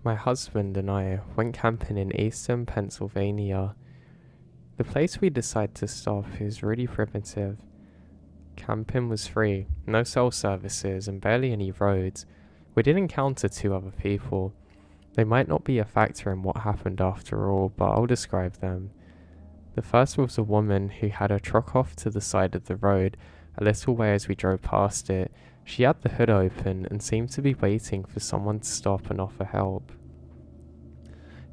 My husband and I went camping in eastern Pennsylvania. The place we decided to stop is really primitive. Camping was free, no cell services, and barely any roads. We did encounter two other people. They might not be a factor in what happened after all, but I'll describe them. The first was a woman who had her truck off to the side of the road a little way as we drove past it. She had the hood open and seemed to be waiting for someone to stop and offer help.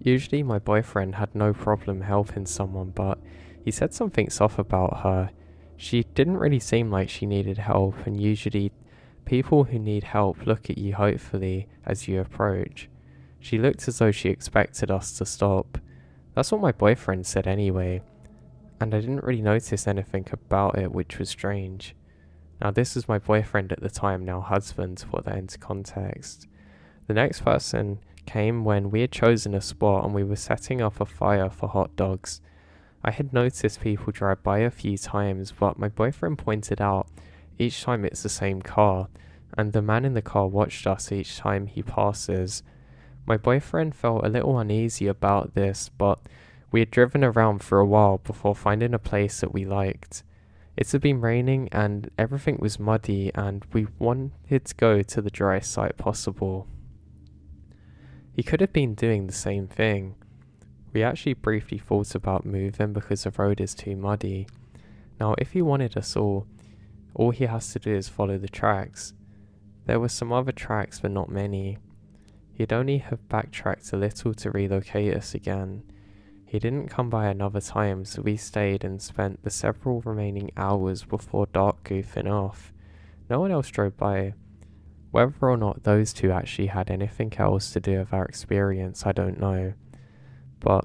Usually my boyfriend had no problem helping someone, but he said something off about her. She didn't really seem like she needed help, and usually people who need help look at you hopefully as you approach. She looked as though she expected us to stop. That's what my boyfriend said anyway, and I didn't really notice anything about it, which was strange. Now this was my boyfriend at the time, now husband, to put that into context. The next person came when we had chosen a spot and we were setting up a fire for hot dogs. I had noticed people drive by a few times, but my boyfriend pointed out each time it's the same car, and the man in the car watched us each time he passes. My boyfriend felt a little uneasy about this, but we had driven around for a while before finding a place that we liked. It had been raining and everything was muddy, and we wanted to go to the driest site possible. He could have been doing the same thing. We actually briefly thought about moving because the road is too muddy. Now if he wanted us all he has to do is follow the tracks. There were some other tracks, but not many. He'd only have backtracked a little to relocate us again. He didn't come by another time, so we stayed and spent the several remaining hours before dark goofing off. No one else drove by. Whether or not those two actually had anything else to do with our experience, I don't know. But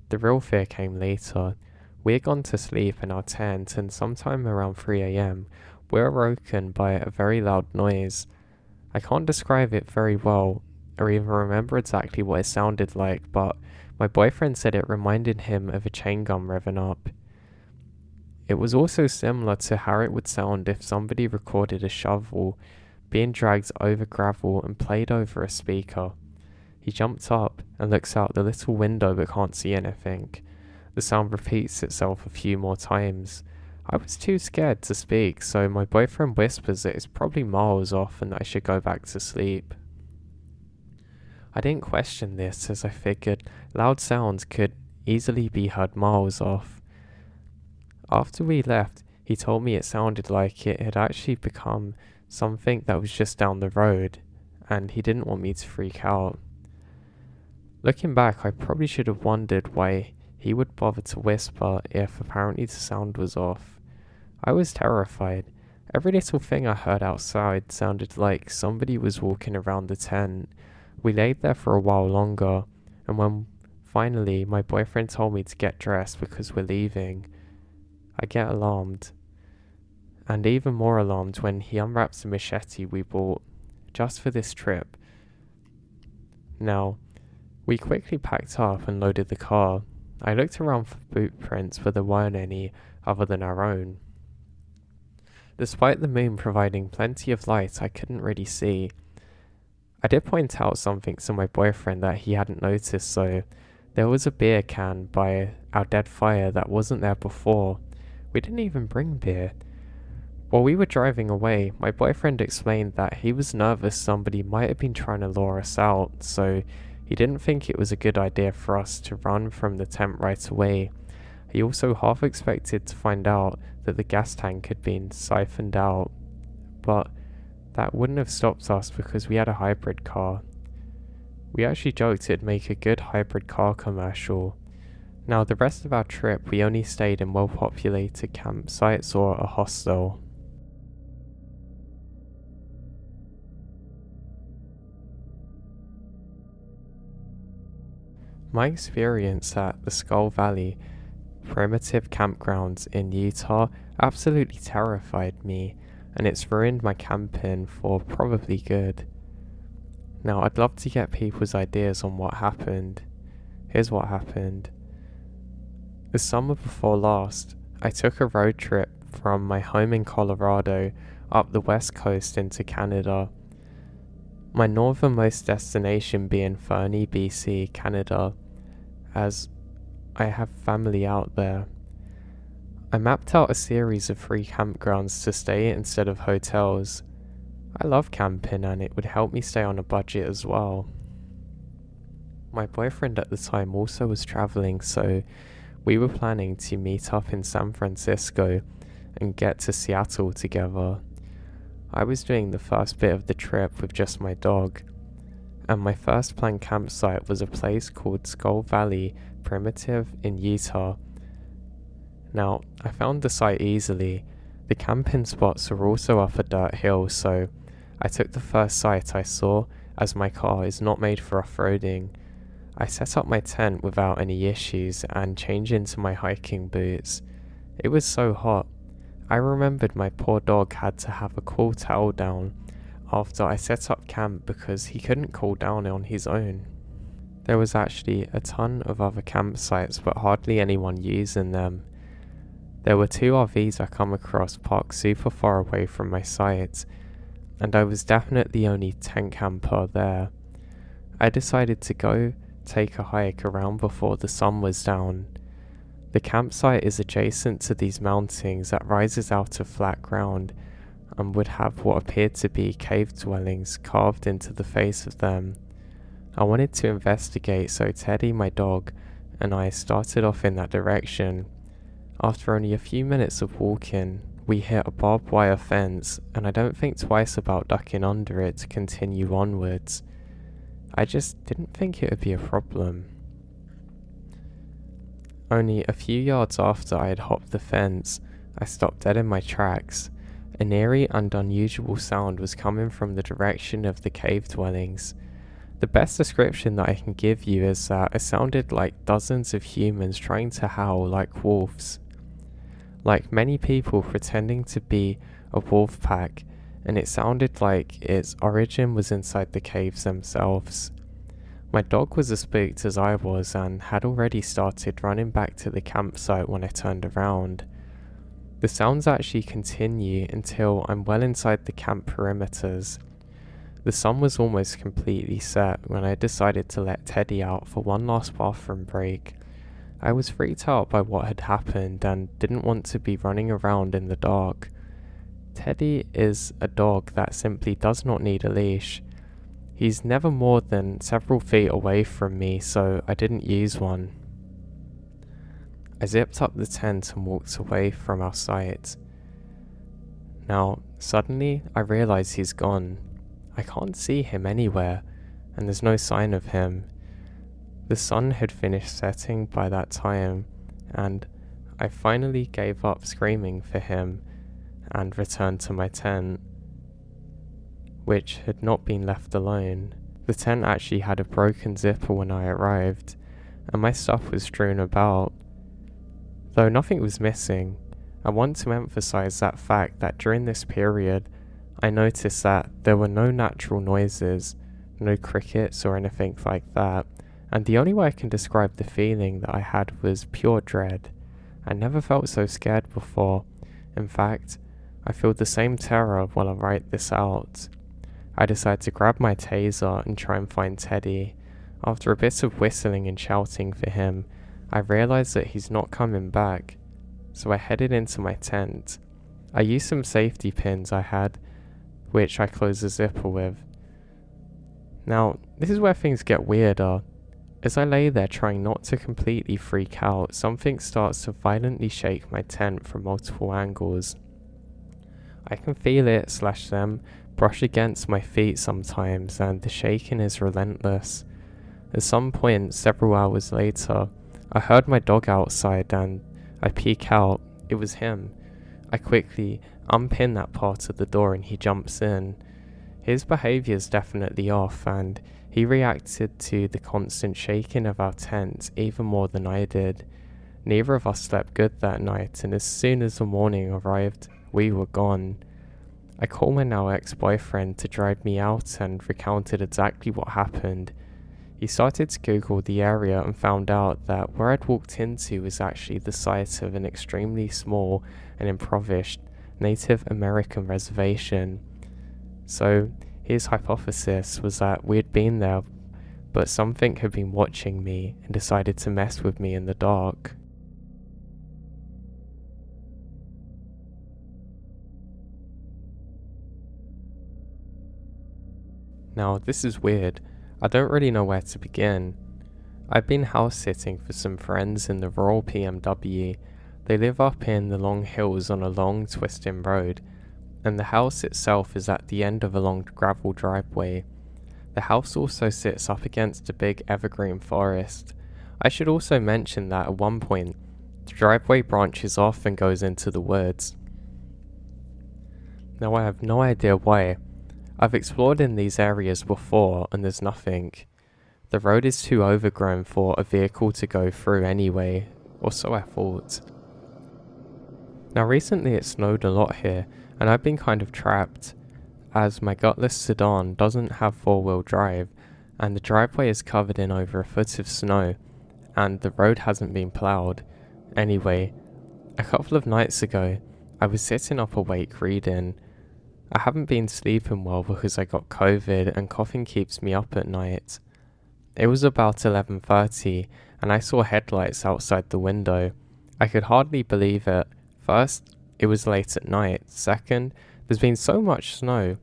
the real fear came later. We had gone to sleep in our tent, and sometime around 3 a.m, we were woken by a very loud noise. I can't describe it very well, or even remember exactly what it sounded like, but my boyfriend said it reminded him of a chain gun revving up. It was also similar to how it would sound if somebody recorded a shovel being dragged over gravel and played over a speaker. He jumped up and looks out the little window but can't see anything. The sound repeats itself a few more times. I was too scared to speak, so my boyfriend whispers that it's probably miles off and that I should go back to sleep. I didn't question this, as I figured loud sounds could easily be heard miles off. After we left, he told me it sounded like it had actually become something that was just down the road, and he didn't want me to freak out. Looking back, I probably should have wondered why he would bother to whisper if apparently the sound was off. I was terrified. Every little thing I heard outside sounded like somebody was walking around the tent. We laid there for a while longer, and when finally my boyfriend told me to get dressed because we're leaving, I get alarmed. And even more alarmed when he unwraps a machete we bought just for this trip. Now, we quickly packed up and loaded the car. I looked around for boot prints, but there weren't any other than our own. Despite the moon providing plenty of light, I couldn't really see. I did point out something to my boyfriend that he hadn't noticed, so there was a beer can by our dead fire that wasn't there before. We didn't even bring beer. While we were driving away, my boyfriend explained that he was nervous somebody might have been trying to lure us out, so he didn't think it was a good idea for us to run from the tent right away. He also half expected to find out that the gas tank had been siphoned out, but that wouldn't have stopped us because we had a hybrid car. We actually joked it'd make a good hybrid car commercial. Now the rest of our trip we only stayed in well-populated campsites or a hostel. My experience at the Skull Valley primitive campgrounds in Utah absolutely terrified me, and it's ruined my camping for probably good. Now I'd love to get people's ideas on what happened. Here's what happened. The summer before last, I took a road trip from my home in Colorado up the west coast into Canada. My northernmost destination being Fernie, BC, Canada, as I have family out there. I mapped out a series of free campgrounds to stay at instead of hotels. I love camping and it would help me stay on a budget as well. My boyfriend at the time also was traveling, so we were planning to meet up in San Francisco and get to Seattle together. I was doing the first bit of the trip with just my dog, and my first planned campsite was a place called Skull Valley Primitive in Utah. Now, I found the site easily. The camping spots were also up a dirt hill, so I took the first site I saw, as my car is not made for off-roading. I set up my tent without any issues and changed into my hiking boots. It was so hot. I remembered my poor dog had to have a cool towel down after I set up camp because he couldn't cool down on his own. There was actually a ton of other campsites, but hardly anyone using them. There were 2 RVs I come across parked super far away from my site, and I was definitely the only tent camper there. I decided to go take a hike around before the sun was down. The campsite is adjacent to these mountains that rises out of flat ground and would have what appeared to be cave dwellings carved into the face of them. I wanted to investigate, so Teddy, my dog, and I started off in that direction. After only a few minutes of walking, we hit a barbed wire fence, and I don't think twice about ducking under it to continue onwards. I just didn't think it would be a problem. Only a few yards after I had hopped the fence, I stopped dead in my tracks. An eerie and unusual sound was coming from the direction of the cave dwellings. The best description that I can give you is that it sounded like dozens of humans trying to howl like wolves. Like many people pretending to be a wolf pack, and it sounded like its origin was inside the caves themselves. My dog was as spooked as I was and had already started running back to the campsite when I turned around. The sounds actually continue until I'm well inside the camp perimeters. The sun was almost completely set when I decided to let Teddy out for one last bathroom break. I was freaked out by what had happened and didn't want to be running around in the dark. Teddy is a dog that simply does not need a leash. He's never more than several feet away from me, so I didn't use one. I zipped up the tent and walked away from our site. Now, suddenly I realize he's gone. I can't see him anywhere, and there's no sign of him. The sun had finished setting by that time, and I finally gave up screaming for him and returned to my tent, which had not been left alone. The tent actually had a broken zipper when I arrived, and my stuff was strewn about. Though nothing was missing, I want to emphasize that fact that during this period, I noticed that there were no natural noises, no crickets or anything like that, and the only way I can describe the feeling that I had was pure dread. I never felt so scared before. In fact, I feel the same terror while I write this out. I decide to grab my taser and try and find Teddy. After a bit of whistling and shouting for him, I realize that he's not coming back, so I headed into my tent. I used some safety pins I had, which I closed the zipper with. Now, this is where things get weirder. As I lay there trying not to completely freak out, something starts to violently shake my tent from multiple angles. I can feel it / them brush against my feet sometimes, and the shaking is relentless. At some point, several hours later, I heard my dog outside and I peek out. It was him. I quickly unpin that part of the door and he jumps in. His behaviour is definitely off, and he reacted to the constant shaking of our tent even more than I did. Neither of us slept good that night, and as soon as the morning arrived, we were gone. I called my now ex-boyfriend to drive me out and recounted exactly what happened. He started to Google the area and found out that where I'd walked into was actually the site of an extremely small and impoverished Native American reservation. So His hypothesis was that we had been there, but something had been watching me and decided to mess with me in the dark. Now, this is weird. I don't really know where to begin. I've been house sitting for some friends in the rural PMW. They live up in the long hills on a long twisting road, and the house itself is at the end of a long gravel driveway. The house also sits up against a big evergreen forest. I should also mention that at one point, the driveway branches off and goes into the woods. Now I have no idea why. I've explored in these areas before and there's nothing. The road is too overgrown for a vehicle to go through anyway, or so I thought. Now recently it snowed a lot here, and I've been kind of trapped, as my gutless sedan doesn't have four-wheel drive, and the driveway is covered in over a foot of snow, and the road hasn't been ploughed. Anyway, a couple of nights ago, I was sitting up awake reading. I haven't been sleeping well because I got COVID and coughing keeps me up at night. It was about 11:30 and I saw headlights outside the window. I could hardly believe it. First, it was late at night. Second, there's been so much snow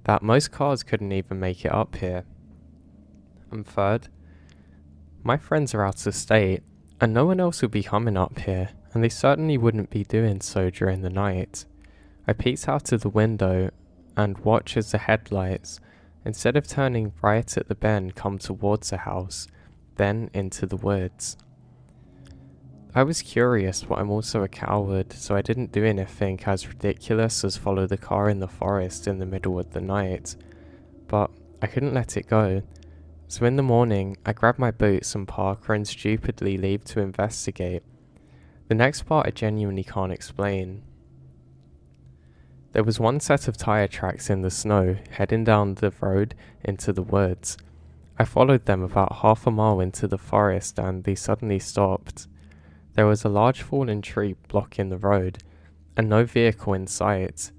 that most cars couldn't even make it up here. And third, my friends are out of state and no one else would be coming up here, and they certainly wouldn't be doing so during the night. I peeked out of the window and watched as the headlights, instead of turning right at the bend, come towards the house, then into the woods. I was curious, but I'm also a coward, so I didn't do anything as ridiculous as follow the car in the forest in the middle of the night. But I couldn't let it go. So in the morning, I grabbed my boots and parker and stupidly leave to investigate. The next part I genuinely can't explain. There was one set of tyre tracks in the snow, heading down the road into the woods. I followed them about half a mile into the forest and they suddenly stopped. There was a large fallen tree blocking the road, and no vehicle in sight.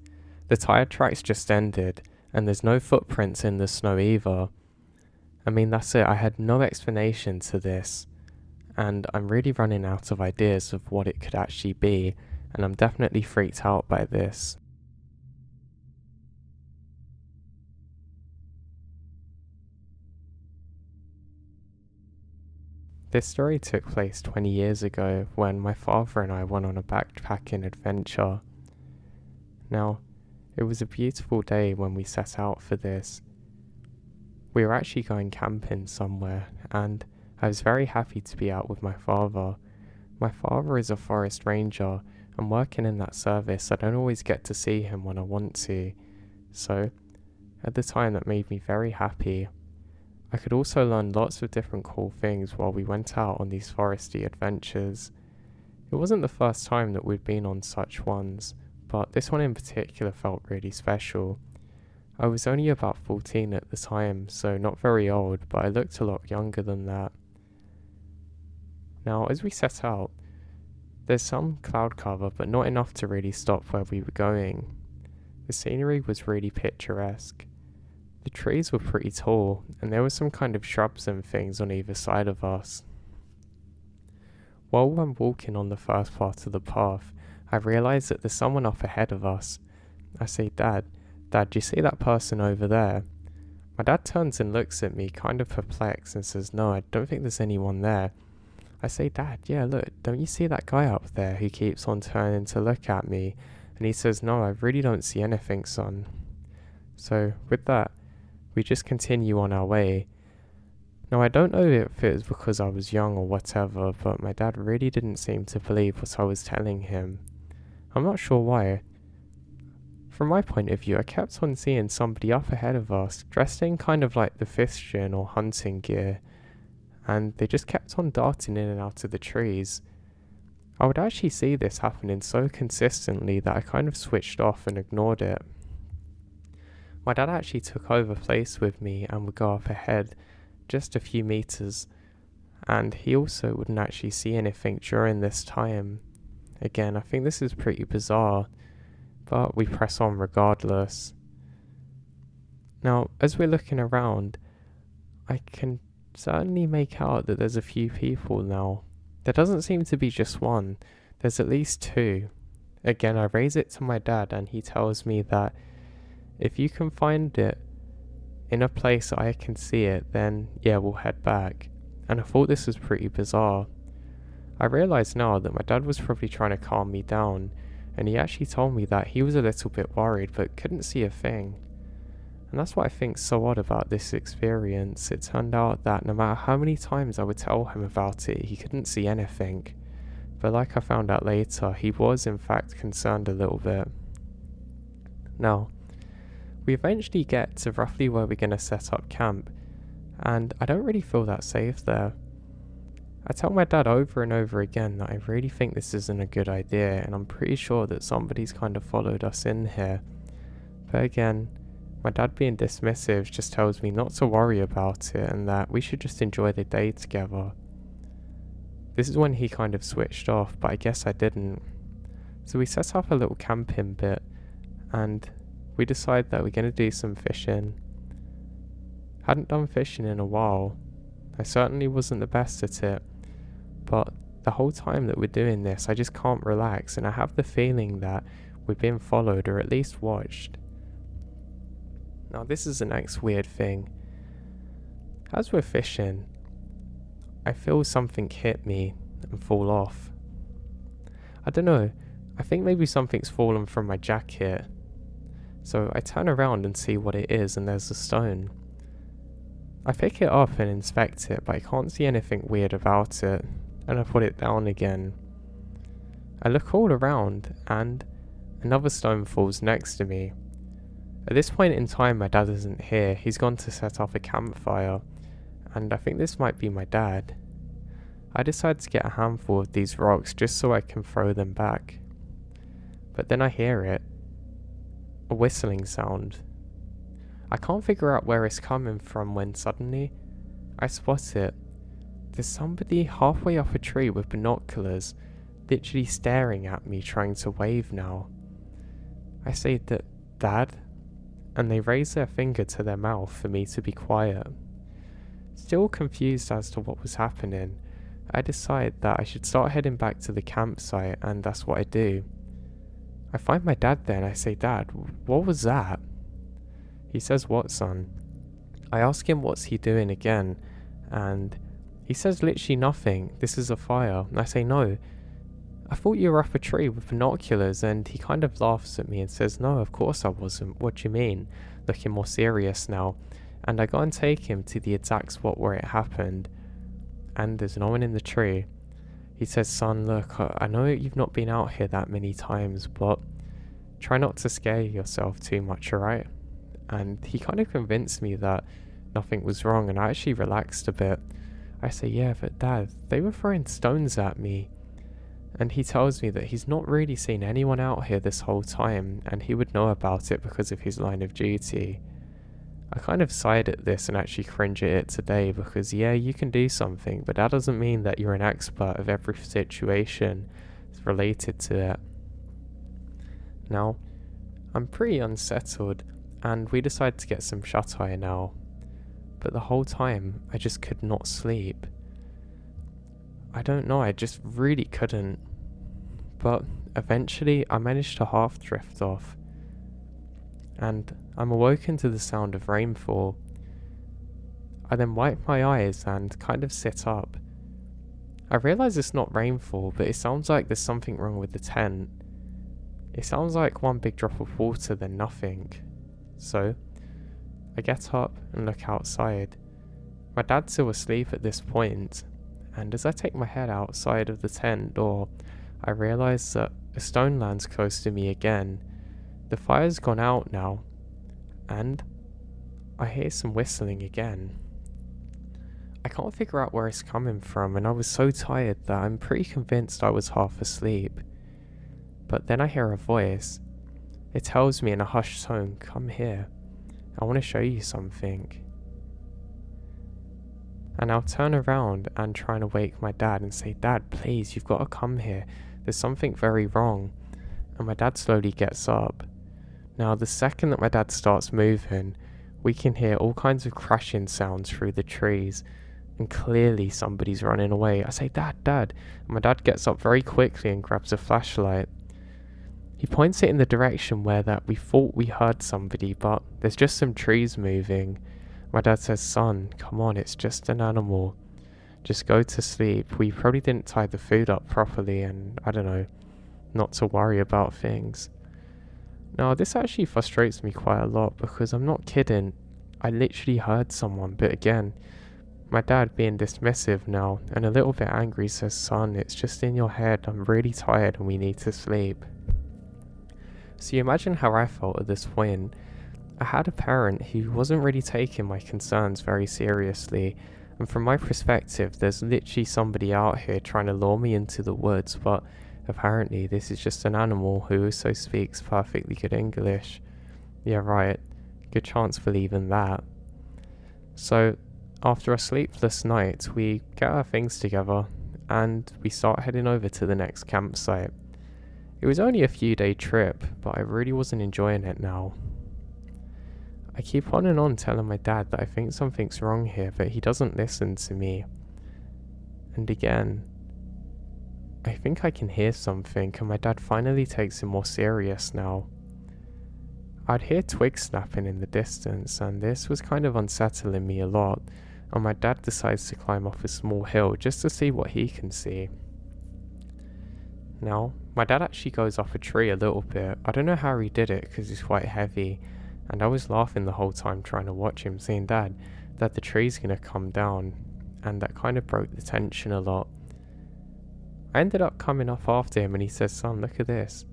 The tyre tracks just ended, and there's no footprints in the snow either. I mean, that's it, I had no explanation to this, and I'm really running out of ideas of what it could actually be, and I'm definitely freaked out by this. This story took place 20 years ago when my father and I went on a backpacking adventure. Now, it was a beautiful day when we set out for this. We were actually going camping somewhere, and I was very happy to be out with my father. My father is a forest ranger, and working in that service I don't always get to see him when I want to, so at the time that made me very happy. I could also learn lots of different cool things while we went out on these foresty adventures. It wasn't the first time that we'd been on such ones, but this one in particular felt really special. I was only about 14 at the time, so not very old, but I looked a lot younger than that. Now, as we set out, there's some cloud cover, but not enough to really stop where we were going. The scenery was really picturesque. The trees were pretty tall, and there were some kind of shrubs and things on either side of us. While I'm walking on the first part of the path, I realise that there's someone up ahead of us. I say, Dad, do you see that person over there? My dad turns and looks at me, kind of perplexed, and says, No, I don't think there's anyone there. I say, Dad, yeah, look, don't you see that guy up there who keeps on turning to look at me? And he says, No, I really don't see anything, son. So, with that, we just continue on our way. Now, I don't know if it was because I was young or whatever, but my dad really didn't seem to believe what I was telling him. I'm not sure why. From my point of view, I kept on seeing somebody up ahead of us, dressed in kind of like the fishing or hunting gear, and they just kept on darting in and out of the trees. I would actually see this happening so consistently that I kind of switched off and ignored it. My dad actually took over place with me and would go up ahead just a few meters, and he also wouldn't actually see anything during this time. Again, I think this is pretty bizarre, but we press on regardless. Now, as we're looking around, I can certainly make out that there's a few people now. There doesn't seem to be just one, there's at least two. Again, I raise it to my dad and he tells me that if you can find it in a place I can see it, then yeah, we'll head back. And I thought this was pretty bizarre. I realise now that my dad was probably trying to calm me down, and he actually told me that he was a little bit worried but couldn't see a thing. And that's what I think's so odd about this experience. It turned out that no matter how many times I would tell him about it, he couldn't see anything. But like I found out later, he was in fact concerned a little bit. Now, we eventually get to roughly where we're going to set up camp, and I don't really feel that safe there. I tell my dad over and over again that I really think this isn't a good idea, and I'm pretty sure that somebody's kind of followed us in here. But again, my dad being dismissive just tells me not to worry about it and that we should just enjoy the day together. This is when he kind of switched off, but I guess I didn't. So we set up a little camping bit and we decide that we're going to do some fishing. Hadn't done fishing in a while. I certainly wasn't the best at it, but the whole time that we're doing this I just can't relax, and I have the feeling that we're being followed or at least watched. Now this is the next weird thing. As we're fishing, I feel something hit me and fall off. I don't know, I think maybe something's fallen from my jacket. So I turn around and see what it is, and there's a stone. I pick it up and inspect it, but I can't see anything weird about it, and I put it down again. I look all around and another stone falls next to me. At this point in time my dad isn't here, he's gone to set up a campfire, and I think this might be my dad. I decide to get a handful of these rocks just so I can throw them back. But then I hear it. A whistling sound. I can't figure out where it's coming from when suddenly I spot it. There's somebody halfway up a tree with binoculars, literally staring at me, trying to wave now. I say, Dad? And they raise their finger to their mouth for me to be quiet. Still confused as to what was happening, I decide that I should start heading back to the campsite, and that's what I do. I find my dad there and I say, Dad, what was that? He says, what, son? I ask him what's he doing again, and he says literally nothing, this is a fire. And I say, no, I thought you were up a tree with binoculars, and he kind of laughs at me and says, no, of course I wasn't, what do you mean? Looking more serious now. And I go and take him to the exact spot where it happened, and there's no one in the tree. He says, son, look, I know you've not been out here that many times, but try not to scare yourself too much, alright? And he kind of convinced me that nothing was wrong, and I actually relaxed a bit. I say, yeah, but Dad, they were throwing stones at me. And he tells me that he's not really seen anyone out here this whole time, and he would know about it because of his line of duty. I kind of sighed at this and actually cringe at it today, because yeah, you can do something, but that doesn't mean that you're an expert of every situation related to it. Now, I'm pretty unsettled, and we decide to get some shut-eye now, but the whole time I just could not sleep. I don't know, I just really couldn't. But eventually I managed to half drift off, and I'm awoken to the sound of rainfall. I then wipe my eyes and kind of sit up. I realise it's not rainfall, but it sounds like there's something wrong with the tent. It sounds like one big drop of water then nothing. So I get up and look outside. My dad's still asleep at this point, and as I take my head outside of the tent door, I realise that a stone lands close to me again. The fire's gone out now, and I hear some whistling again. I can't figure out where it's coming from, and I was so tired that I'm pretty convinced I was half asleep. But then I hear a voice. It tells me in a hushed tone, come here, I want to show you something. And I'll turn around and try and wake my dad and say, Dad, please, you've got to come here. There's something very wrong. And my dad slowly gets up. Now, the second that my dad starts moving, We can hear all kinds of crashing sounds through the trees, and clearly somebody's running away. I say, Dad, Dad. And my dad gets up very quickly and grabs a flashlight. He points it in the direction where that we thought we heard somebody, but there's just some trees moving. My dad says, son, come on, it's just an animal. Just go to sleep. We probably didn't tie the food up properly, and I don't know, not to worry about things. Now, this actually frustrates me quite a lot because I'm not kidding. I literally heard someone, but again, my dad being dismissive now and a little bit angry says, son, it's just in your head. I'm really tired and we need to sleep. So you imagine how I felt at this point. I had a parent who wasn't really taking my concerns very seriously, and from my perspective, there's literally somebody out here trying to lure me into the woods, but apparently this is just an animal who also speaks perfectly good English. Yeah, right. Good chance for leaving that. So, after a sleepless night, we get our things together, and we start heading over to the next campsite. It was only a few day trip, but I really wasn't enjoying it now. I keep on and on telling my dad that I think something's wrong here, but he doesn't listen to me. And again, I think I can hear something, and my dad finally takes it more serious now. I'd hear twigs snapping in the distance, and this was kind of unsettling me a lot, and my dad decides to climb off a small hill just to see what he can see. Now, my dad actually goes off a tree a little bit. I don't know how he did it because he's quite heavy, and I was laughing the whole time trying to watch him, saying, Dad, that the tree's gonna come down, and that kind of broke the tension a lot. I ended up coming off after him, and he says, son, look at this.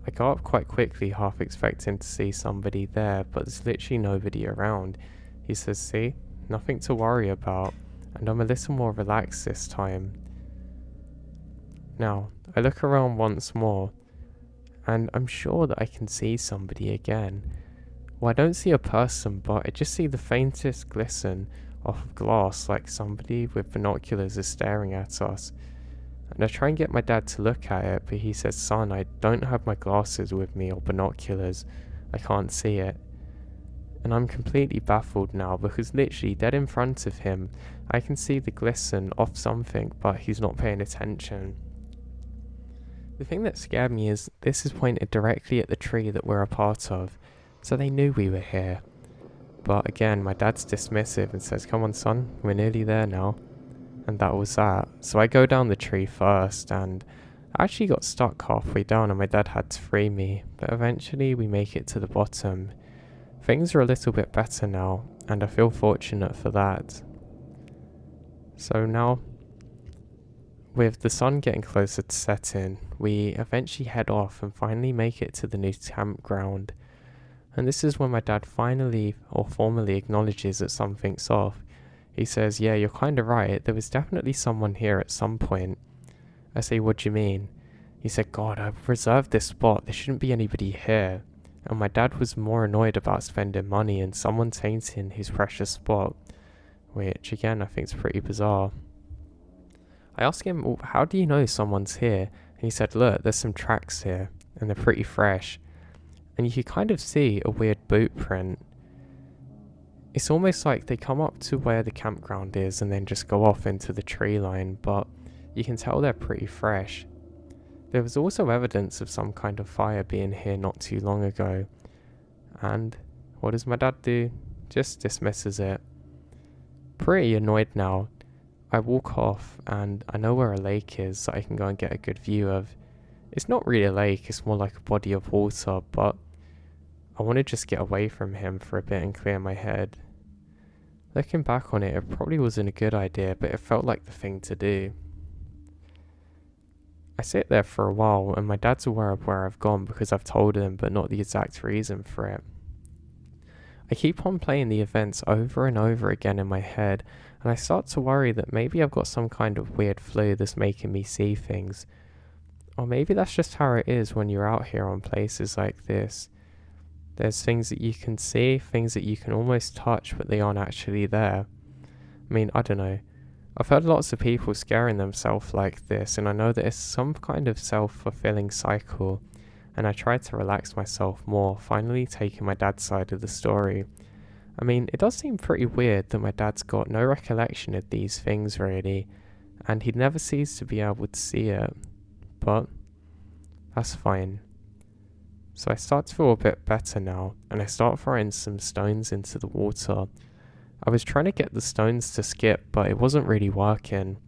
I go up quite quickly, half expecting to see somebody there, but there's literally nobody around. He says, see, nothing to worry about, and I'm a little more relaxed this time. Now, I look around once more, and I'm sure that I can see somebody again. Well, I don't see a person, but I just see the faintest glisten off of glass, like somebody with binoculars is staring at us. And I try and get my dad to look at it, but he says, son, I don't have my glasses with me or binoculars. I can't see it. And I'm completely baffled now, because literally dead in front of him, I can see the glisten off something, but he's not paying attention. The thing that scared me is this is pointed directly at the tree that we're a part of, so they knew we were here. But again, my dad's dismissive and says, come on son, we're nearly there now. And that was that. So I go down the tree first, and I actually got stuck halfway down and my dad had to free me, but eventually we make it to the bottom. Things are a little bit better now, and I feel fortunate for that. So now, with the sun getting closer to setting, we eventually head off and finally make it to the new campground. And this is when my dad finally or formally acknowledges that something's off. He says, yeah, you're kind of right, there was definitely someone here at some point. I say, what do you mean? He said, God, I've reserved this spot, there shouldn't be anybody here. And my dad was more annoyed about spending money and someone tainting his precious spot, which again I think is pretty bizarre. I asked him, well, how do you know someone's here? And he said, look, there's some tracks here, and they're pretty fresh. And you can kind of see a weird boot print. It's almost like they come up to where the campground is and then just go off into the tree line, but you can tell they're pretty fresh. There was also evidence of some kind of fire being here not too long ago. And what does my dad do? Just dismisses it. Pretty annoyed now, I walk off and I know where a lake is that I can go and get a good view of. It's not really a lake, it's more like a body of water, but I want to just get away from him for a bit and clear my head. Looking back on it, it probably wasn't a good idea, but it felt like the thing to do. I sit there for a while, and my dad's aware of where I've gone because I've told him, but not the exact reason for it. I keep on playing the events over and over again in my head, and I start to worry that maybe I've got some kind of weird flu that's making me see things. Or maybe that's just how it is when you're out here on places like this. There's things that you can see, things that you can almost touch, but they aren't actually there. I mean, I don't know. I've heard lots of people scaring themselves like this, and I know that it's some kind of self-fulfilling cycle, and I tried to relax myself more, finally taking my dad's side of the story, I mean, it does seem pretty weird that my dad's got no recollection of these things really, and he never seems to be able to see it, but that's fine. So I start to feel a bit better now, and I start throwing some stones into the water. I was trying to get the stones to skip, but it wasn't really working.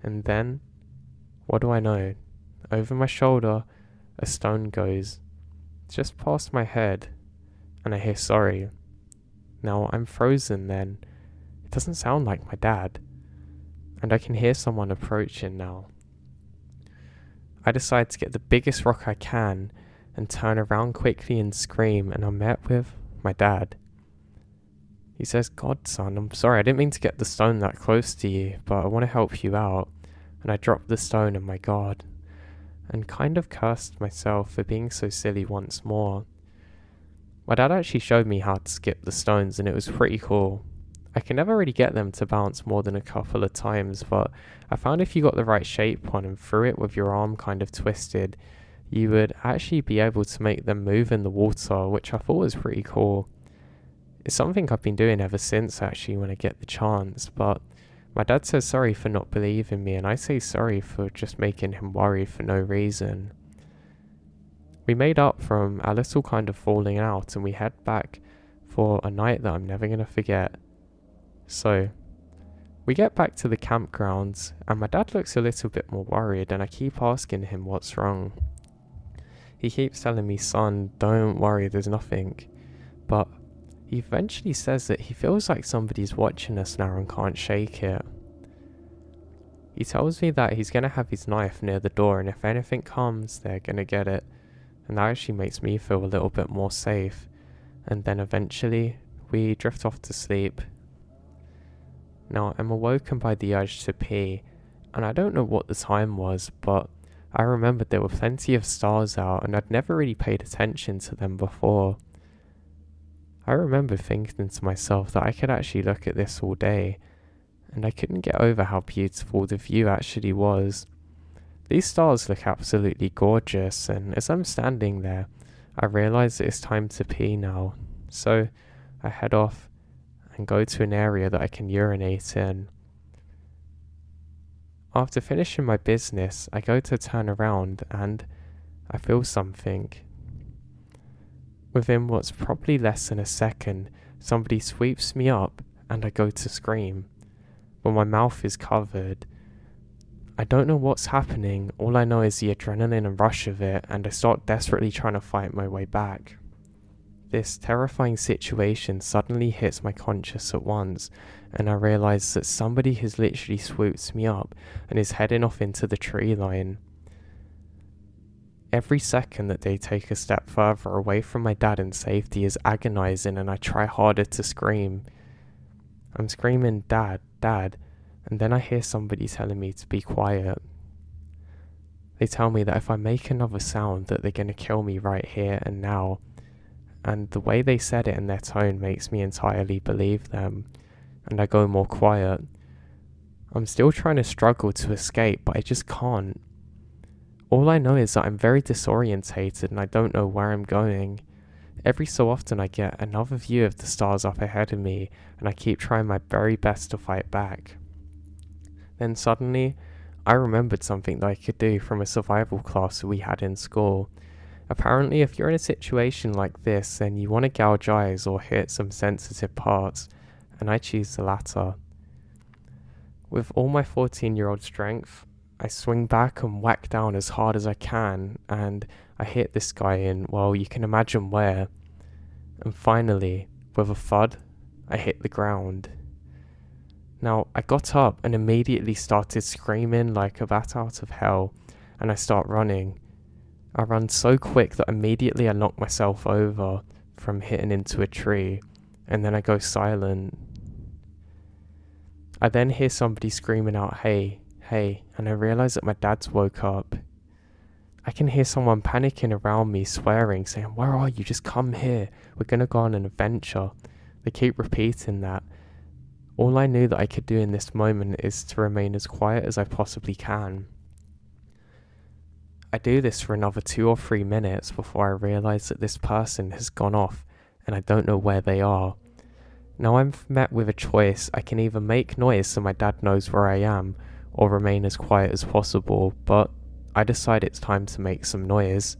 And then, what do I know? Over my shoulder, a stone goes just past my head, and I hear sorry. Now I'm frozen then. It doesn't sound like my dad. And I can hear someone approaching now. I decide to get the biggest rock I can and turn around quickly and scream, and I'm met with my dad. He says, "God, son, I'm sorry, I didn't mean to get the stone that close to you, but I want to help you out." And I dropped the stone and my God, and kind of cursed myself for being so silly once more. My dad actually showed me how to skip the stones, and it was pretty cool. I can never really get them to bounce more than a couple of times, but I found if you got the right shape on and threw it with your arm kind of twisted, you would actually be able to make them move in the water, which I thought was pretty cool. It's something I've been doing ever since actually when I get the chance, but my dad says sorry for not believing me, and I say sorry for just making him worry for no reason. We made up from a little kind of falling out, and we head back for a night that I'm never going to forget. So, we get back to the campgrounds, and my dad looks a little bit more worried, and I keep asking him what's wrong. He keeps telling me, "Son, don't worry, there's nothing." But he eventually says that he feels like somebody's watching us now and can't shake it. He tells me that he's going to have his knife near the door, and if anything comes, they're going to get it. And that actually makes me feel a little bit more safe. And then eventually, we drift off to sleep. Now, I'm awoken by the urge to pee, and I don't know what the time was, but I remembered there were plenty of stars out, and I'd never really paid attention to them before. I remember thinking to myself that I could actually look at this all day, and I couldn't get over how beautiful the view actually was. These stars look absolutely gorgeous, and as I'm standing there, I realise that it's time to pee now. So I head off and go to an area that I can urinate in. After finishing my business, I go to turn around and I feel something. Within what's probably less than a second, somebody sweeps me up and I go to scream, but my mouth is covered. I don't know what's happening, all I know is the adrenaline and rush of it, and I start desperately trying to fight my way back. This terrifying situation suddenly hits my conscious at once, and I realise that somebody has literally swooped me up and is heading off into the tree line. Every second that they take a step further away from my dad in safety is agonising, and I try harder to scream. I'm screaming, "Dad, Dad," and then I hear somebody telling me to be quiet. They tell me that if I make another sound that they're going to kill me right here and now, and the way they said it in their tone makes me entirely believe them, and I go more quiet. I'm still trying to struggle to escape, but I just can't. All I know is that I'm very disorientated and I don't know where I'm going. Every so often I get another view of the stars up ahead of me, and I keep trying my very best to fight back. Then suddenly, I remembered something that I could do from a survival class we had in school. Apparently, if you're in a situation like this, then you want to gouge eyes or hit some sensitive parts, and I choose the latter. With all my 14-year-old strength, I swing back and whack down as hard as I can, and I hit this guy in, well, you can imagine where. And finally, with a thud, I hit the ground. Now, I got up and immediately started screaming like a bat out of hell, and I start running. I run so quick that immediately I knock myself over from hitting into a tree, and then I go silent. I then hear somebody screaming out, "Hey, hey," and I realise that my dad's woke up. I can hear someone panicking around me, swearing, saying, "Where are you? Just come here. We're going to go on an adventure." They keep repeating that. All I knew that I could do in this moment is to remain as quiet as I possibly can. I do this for another 2 or 3 minutes before I realise that this person has gone off and I don't know where they are. Now I'm met with a choice. I can either make noise so my dad knows where I am, or remain as quiet as possible, but I decide it's time to make some noise,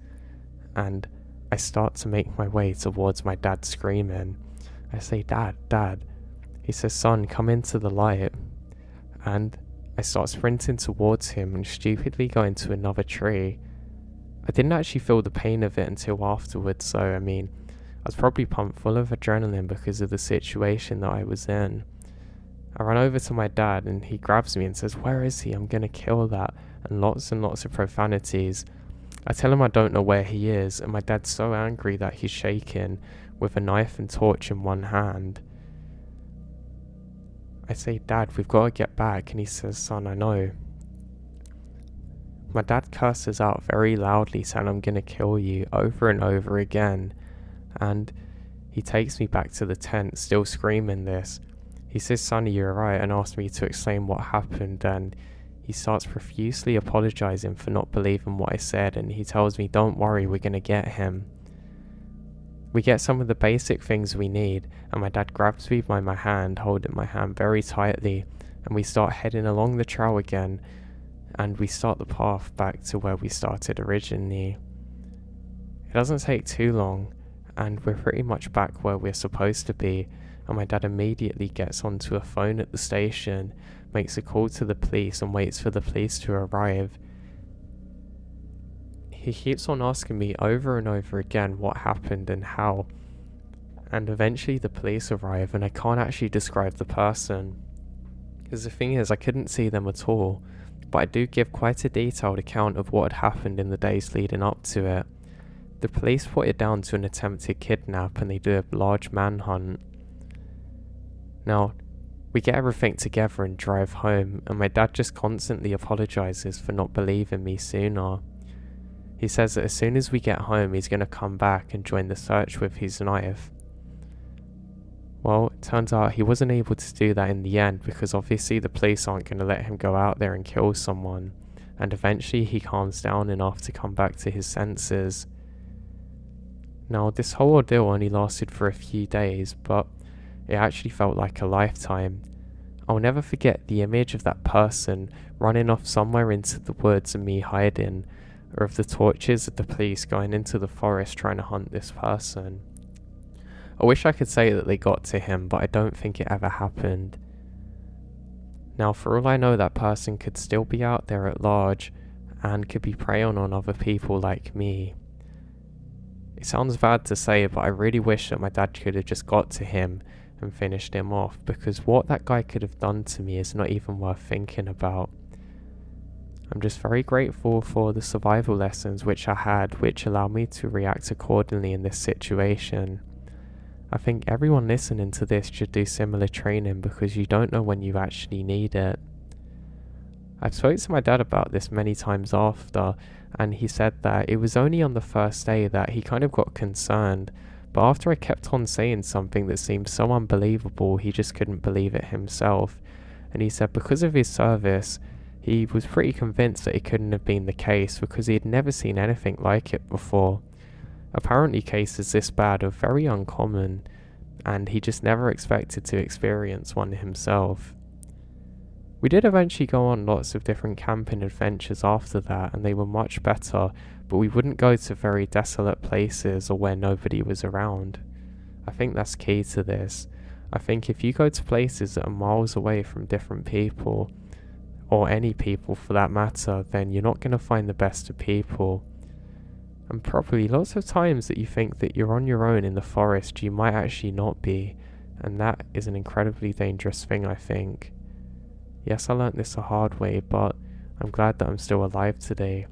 and I start to make my way towards my dad screaming. I say, "Dad, Dad." He says, "Son, come into the light." And I start sprinting towards him and stupidly go into another tree. I didn't actually feel the pain of it until afterwards, so I mean, I was probably pumped full of adrenaline because of the situation that I was in. I run over to my dad and he grabs me and says, "Where is he? I'm gonna kill that," and lots of profanities. I tell him I don't know where he is, and my dad's so angry that he's shaking with a knife and torch in one hand. I say, "Dad, we've got to get back," and he says, "Son, I know." My dad curses out very loudly, saying, "I'm gonna kill you," over and over again, and he takes me back to the tent, still screaming this. He says, "Sonny, you're right," and asks me to explain what happened, and he starts profusely apologizing for not believing what I said, and he tells me, "Don't worry, we're gonna get him." We get some of the basic things we need, and my dad grabs me by my hand, holding my hand very tightly, and we start heading along the trail again, and we start the path back to where we started originally. It doesn't take too long, and we're pretty much back where we're supposed to be, and my dad immediately gets onto a phone at the station, makes a call to the police, and waits for the police to arrive. He keeps on asking me over and over again what happened and how, and eventually the police arrive, and I can't actually describe the person, because the thing is, I couldn't see them at all, but I do give quite a detailed account of what had happened in the days leading up to it. The police put it down to an attempted kidnap, and they do a large manhunt. Now, we get everything together and drive home, and my dad just constantly apologizes for not believing me sooner. He says that as soon as we get home, he's going to come back and join the search with his knife. Well, it turns out he wasn't able to do that in the end, because obviously the police aren't going to let him go out there and kill someone, and eventually he calms down enough to come back to his senses. Now, this whole ordeal only lasted for a few days, but it actually felt like a lifetime. I'll never forget the image of that person running off somewhere into the woods and me hiding, or of the torches of the police going into the forest trying to hunt this person. I wish I could say that they got to him, but I don't think it ever happened. Now, for all I know, that person could still be out there at large and could be preying on other people like me. It sounds bad to say, but I really wish that my dad could have just got to him and finished him off, because what that guy could have done to me is not even worth thinking about. I'm just very grateful for the survival lessons which I had, which allow me to react accordingly in this situation. I think everyone listening to this should do similar training, because you don't know when you actually need it. I've spoken to my dad about this many times after, and he said that it was only on the first day that he kind of got concerned, but after I kept on saying something that seemed so unbelievable, he just couldn't believe it himself, and he said because of his service, he was pretty convinced that it couldn't have been the case, because he had never seen anything like it before. Apparently cases this bad are very uncommon, and he just never expected to experience one himself. We did eventually go on lots of different camping adventures after that, and they were much better, but we wouldn't go to very desolate places or where nobody was around. I think that's key to this. I think if you go to places that are miles away from different people, or any people for that matter, then you're not going to find the best of people. And probably lots of times that you think that you're on your own in the forest, you might actually not be, and that is an incredibly dangerous thing, I think. Yes, I learnt this the hard way, but I'm glad that I'm still alive today.